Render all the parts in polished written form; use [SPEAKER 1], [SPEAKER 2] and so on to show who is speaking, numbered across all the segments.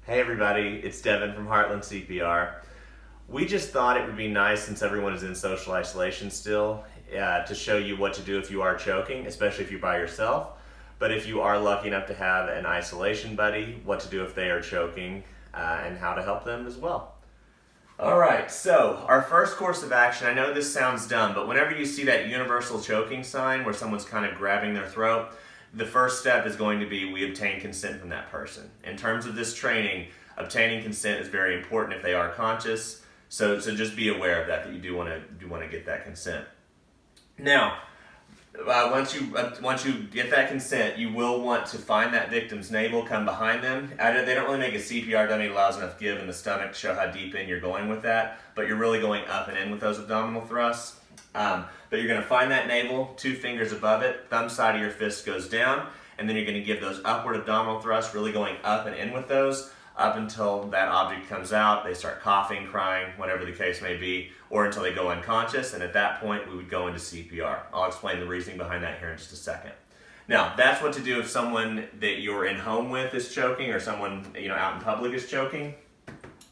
[SPEAKER 1] Hey everybody, it's Devin from Heartland CPR. We just thought it would be nice, since everyone is in social isolation still, to show you what to do if you are choking, especially if you're by yourself. But if you are lucky enough to have an isolation buddy, what to do if they are choking, and how to help them as well. Alright, so our first course of action, I know this sounds dumb, but whenever you see that universal choking sign where someone's kind of grabbing their throat, the first step is going to be we obtain consent from that person. In terms of this training, obtaining consent is very important if they are conscious, so just be aware of that you do want to get that consent. Now, once you get that consent, you will want to find that victim's navel, come behind them. They don't really make a CPR dummy that allows enough give in the stomach to show how deep in you're going with that, but you're really going up and in with those abdominal thrusts. But you're going to find that navel, 2 fingers above it, thumb side of your fist goes down, and then you're going to give those upward abdominal thrusts, really going up and in with those, up until that object comes out, they start coughing, crying, whatever the case may be, or until they go unconscious, and at that point we would go into CPR. I'll explain the reasoning behind that here in just a second. Now, that's what to do if someone that you're in home with is choking, or someone out in public is choking.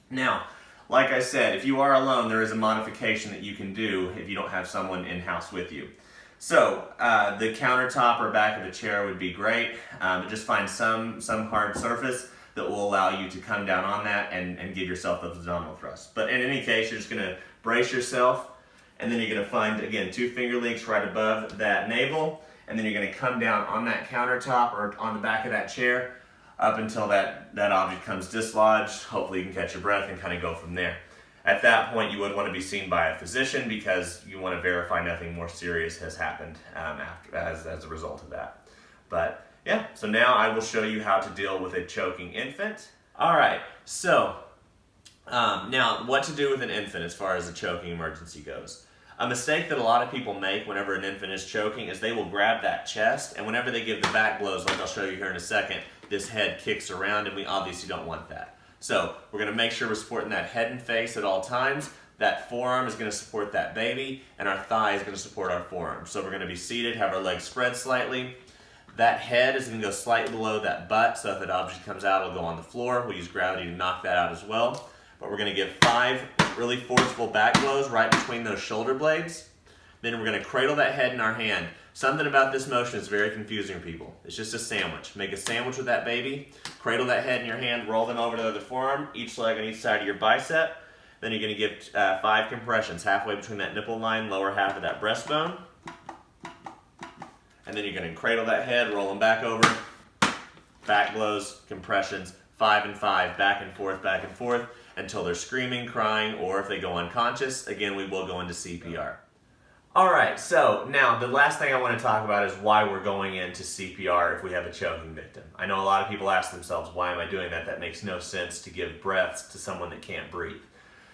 [SPEAKER 1] Now, like I said, if you are alone, there is a modification that you can do if you don't have someone in-house with you. So, the countertop or back of a chair would be great, but just find some hard surface that will allow you to come down on that and give yourself those abdominal thrusts. But in any case, you're just going to brace yourself, and then you're going to find, again, 2 finger links right above that navel, and then you're going to come down on that countertop or on the back of that chair, up until that object comes dislodged. Hopefully you can catch your breath and kind of go from there. At that point, you would want to be seen by a physician because you want to verify nothing more serious has happened as a result of that. But yeah, so now I will show you how to deal with a choking infant. Alright, so now what to do with an infant as far as a choking emergency goes. A mistake that a lot of people make whenever an infant is choking is they will grab that chest, and whenever they give the back blows, like I'll show you here in a second, this head kicks around, and we obviously don't want that. So we're going to make sure we're supporting that head and face at all times. That forearm is going to support that baby, and our thigh is going to support our forearm. So we're going to be seated, have our legs spread slightly. That head is going to go slightly below that butt, so if an object comes out, it'll go on the floor. We'll use gravity to knock that out as well. But we're going to give 5 really forceful back blows right between those shoulder blades. Then we're going to cradle that head in our hand. Something about this motion is very confusing for people. It's just a sandwich. Make a sandwich with that baby, cradle that head in your hand, roll them over to the other forearm, each leg on each side of your bicep. Then you're going to give 5 compressions, halfway between that nipple line, lower half of that breastbone. And then you're going to cradle that head, roll them back over, back blows, compressions, 5 and 5, back and forth, until they're screaming, crying, or if they go unconscious, again, we will go into CPR. Alright, so now the last thing I want to talk about is why we're going into CPR if we have a choking victim. I know a lot of people ask themselves, why am I doing that? That makes no sense to give breaths to someone that can't breathe.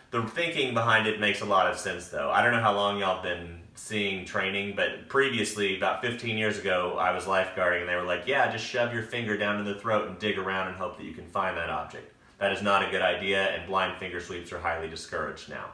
[SPEAKER 1] The thinking behind it makes a lot of sense though. I don't know how long y'all have been seeing training, but previously, about 15 years ago, I was lifeguarding and they were like, yeah, just shove your finger down in the throat and dig around and hope that you can find that object. That is not a good idea, and blind finger sweeps are highly discouraged now.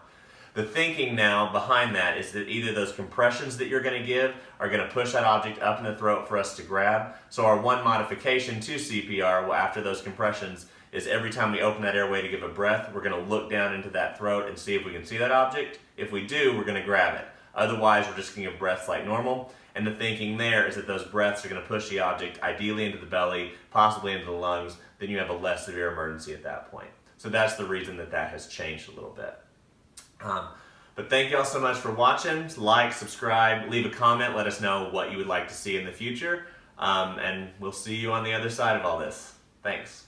[SPEAKER 1] The thinking now behind that is that either those compressions that you're going to give are going to push that object up in the throat for us to grab. So our one modification to CPR after those compressions is every time we open that airway to give a breath, we're going to look down into that throat and see if we can see that object. If we do, we're going to grab it. Otherwise, we're just going to give breaths like normal. And the thinking there is that those breaths are going to push the object ideally into the belly, possibly into the lungs. Then you have a less severe emergency at that point. So that's the reason that has changed a little bit. But thank y'all so much for watching. Like, subscribe, leave a comment, let us know what you would like to see in the future. And we'll see you on the other side of all this. Thanks.